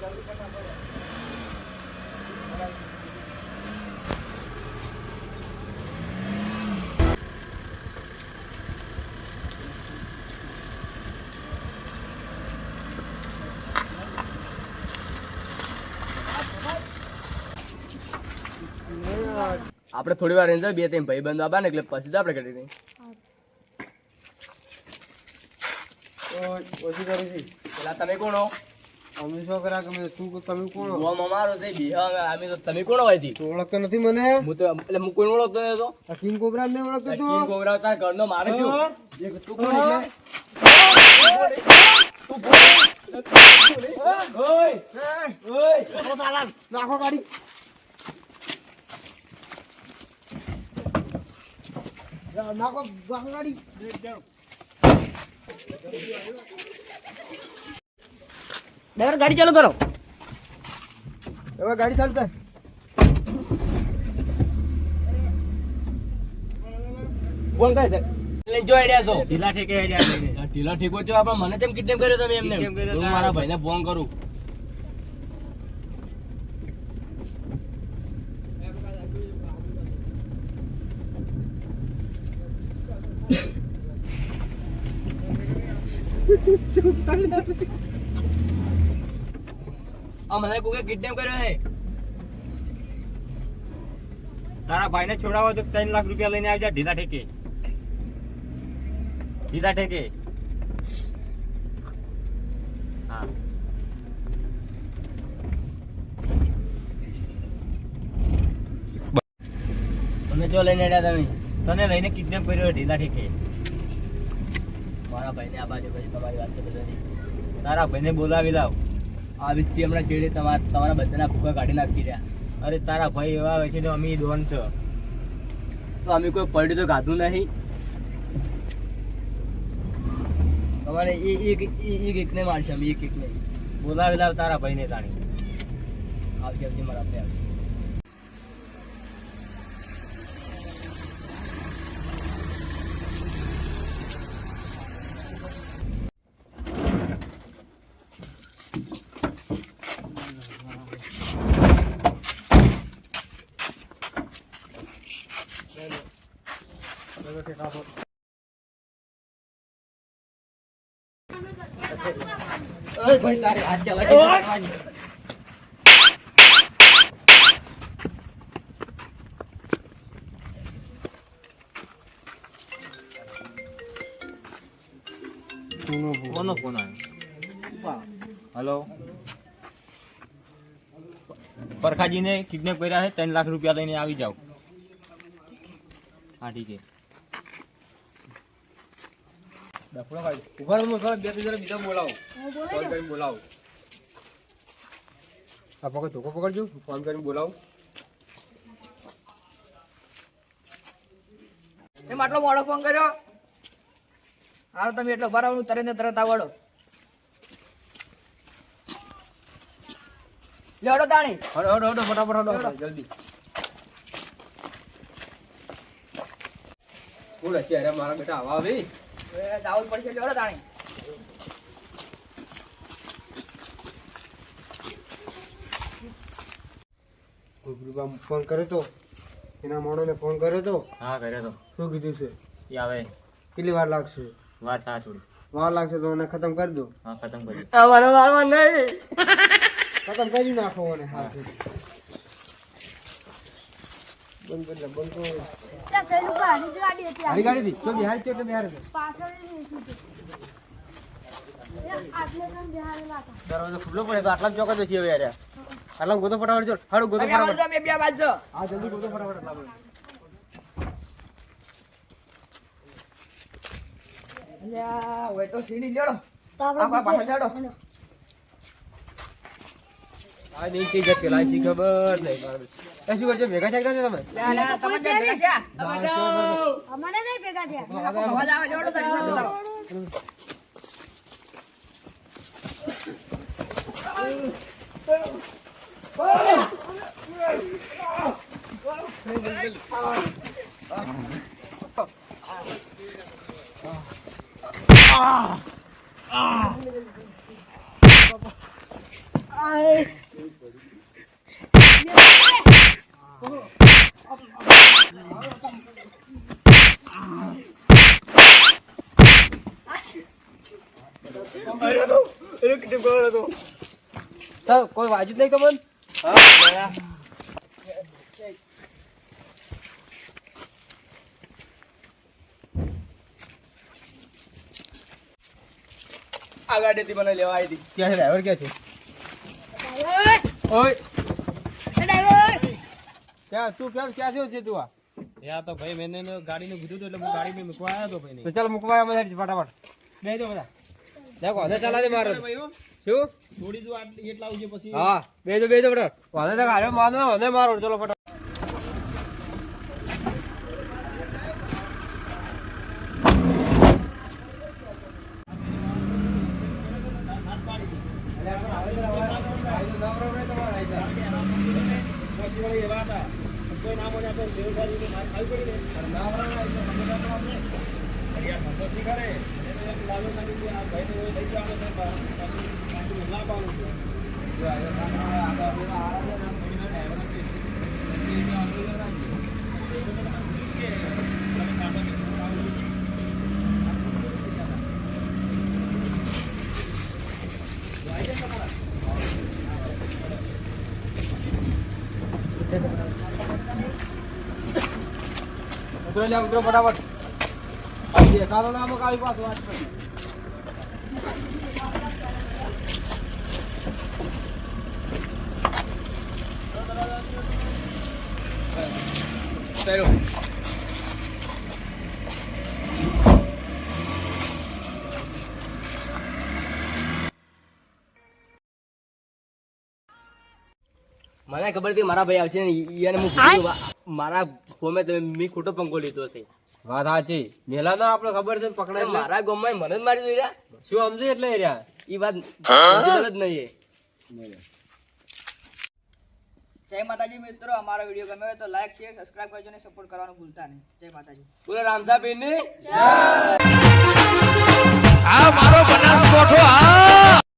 આપણે થોડી વાર એન્જોય બે ત્રણ ભાઈ બંધ આબા ને એટલે પછી જ આપણે કરી દઈએ. ઓછી કરી છે પેલા તમે કોણ હો? અમે શું કરા કે તું તમે કોણ હો? હું અમારો છે બિહાર અમે તો તમે કોણ હોય થી? તું ઓળખતો નથી મને? હું તો એટલે હું કોઈ ઓળખતો નહીં તો આ કિંગ કોબરા ને ઓળખતો તું? કિંગ કોબરા તાર ઘરનો મારે શું? તું કોણ એટલે? તું કોણ? ઓય ઓય નાખો ગાડી. નાખો ગાડી. ડ્રાઈવર ગાડી ચાલુ કરો. હવે ગાડી ચાલુ કર. કોણ કહે છે? જો આઈડિયા છો ઢીલા ઠેકે આઈડિયા ઢીલા ઠીકો છો આપણે મને કેમ કિડનેપ કર્યો તમે એમને? હું મારા ભાઈને ફોન કરું. આ મને કોકે કિડનેપ કર્યો છે. તારા ભાઈને છોડાવો તો 3 લાખ રૂપિયા લઈને આવજા ઢીલા ઠેકે. ઢીલા ઠેકે. હા તમે જો લઈને આવ્યા તમે? તને લઈને કિડનેપ કર્યો ઢીલા ઠેકે. મારા ભાઈને આ બાજુ પછી તમારી વાત છે બધાની. તારા ભાઈને બોલાવી લાવ. આ વિચ્છી હમણાં કેડે તમારા બધાના ભૂકા કાઢી નાખી રહ્યા. અરે તારા ભાઈ એવા હોય છે તો અમે ડોન છો. તો અમે કોઈ પડ્યું તો ગાધું નહીં. તમારે એકને મારશે અમે એકને. બોલાવી લાવ તારા ભાઈને તાણી. આવશે આવશે મારા ભાઈ આવશે. ઓય ભાઈ તારે હાથ ચલાવી. કોનો ફોન આવ્યો? હેલો, પરખાજીને કિડનેપ કર્યા છે. 3 લાખ રૂપિયા લઈને આવી જાવ. હા ઠીક છે. બીજા બોલાવો. ફોન કરીને બોલાવો. આ પકડ ધોકો પકડજો. ફોન કરીને બોલાવો. એમ આટલો મોડો ફોન કર્યો? હાલ તમે એટલો ભરાવાનું તરત ને તરત આવડો. લેડો તાણી. હડો ફટાફટ હડો જલ્દી. બોલ છે અરે મારા બેટા આવા આવી. જાવું જ પડશે. લેડો તાણી. ફોન કર્યો તો એના માણસને ફોન કર્યો તો? હા કર્યો તો. શું કીધું છે? એ આવે. કેટલી વાર લાગશે? વાત હા થોડી વાર લાગશે તો એને ખતમ કરી દો. હા ખતમ કરી. અમારે મારવા નહીં. ખતમ કરી નાખો અને હાથ બંધ કરી બંધ કરો. હારી ગાડી દી. તો બિહાર છે એટલે બિહાર છે. દરવાજો ખુલ્લો પડે તો આટલા ચોકા જશે હવે યાર. આટલા ગોતો ફટાફટ જો. હાડો ગોતો તમે ફટાફટ. આવજો, અમે બે બાજુ. હા જલ્દી ગોતો ફટાફટ આટલા બધું. અલ્યા, હવે તો સીડી લેડો. આપા પાછા લેડો. આ નહીં કઈ જત પેલા શી ખબર નહીં મારે. એ શું કરજો ભેગા થઈ ગયા છો તમે? લે, તમે બે ભેગા થયા? અમારે નહીં ભેગા થયા. અવાજ આવે લેડો તારી સાથે લાવો. કોઈ વાજુ જ નહીં તમને? આ ગાડીથી મને લેવા આવી હતી. ક્યાં છે ડ્રાઈવર? ક્યાં છે? ઓય ક્યાં તું કેમ ક્યાં છે તું? આ તો ભાઈ મેં ગાડીનું કીધું હતું એટલે હું ગાડી મૂકવા આવ્યો હતો ભાઈ. તો ચાલ મૂકવા આવ્યા ફટાફટ બે દો બધા. દેખો વાંધો ચાલા દે મારો શું થોડી જો એટલા આવશે પછી. હા બે દો બરાબર વાંધો તો ગાડ્યો વાંધો મારો. ચલો ફટાફટ. ઉતરો ફટાફટ. દેખાતો ના આવી પાછું વાત કરો. મને ખબર હતી મારા ભાઈ આવશે ને ઈયાને હું મારા ફોમે મેં ખોટો પંખો લીધો છે. વાત સાચી. મેલા ના આપણે ખબર છે પકડાય. મારા ગામમાં મને જ મારી દીધા. શું સમજે એટલે એરિયા ઈ વાત જ નહીં. જય માતાજી મિત્રો, અમારો વિડીયો ગમ્યો હોય તો લાઈક શેર સબસ્ક્રાઇબ કરજો અને સપોર્ટ કરવાનું ભૂલતા નહીં. જય માતાજી. બોલો રામસાબેન ની જય.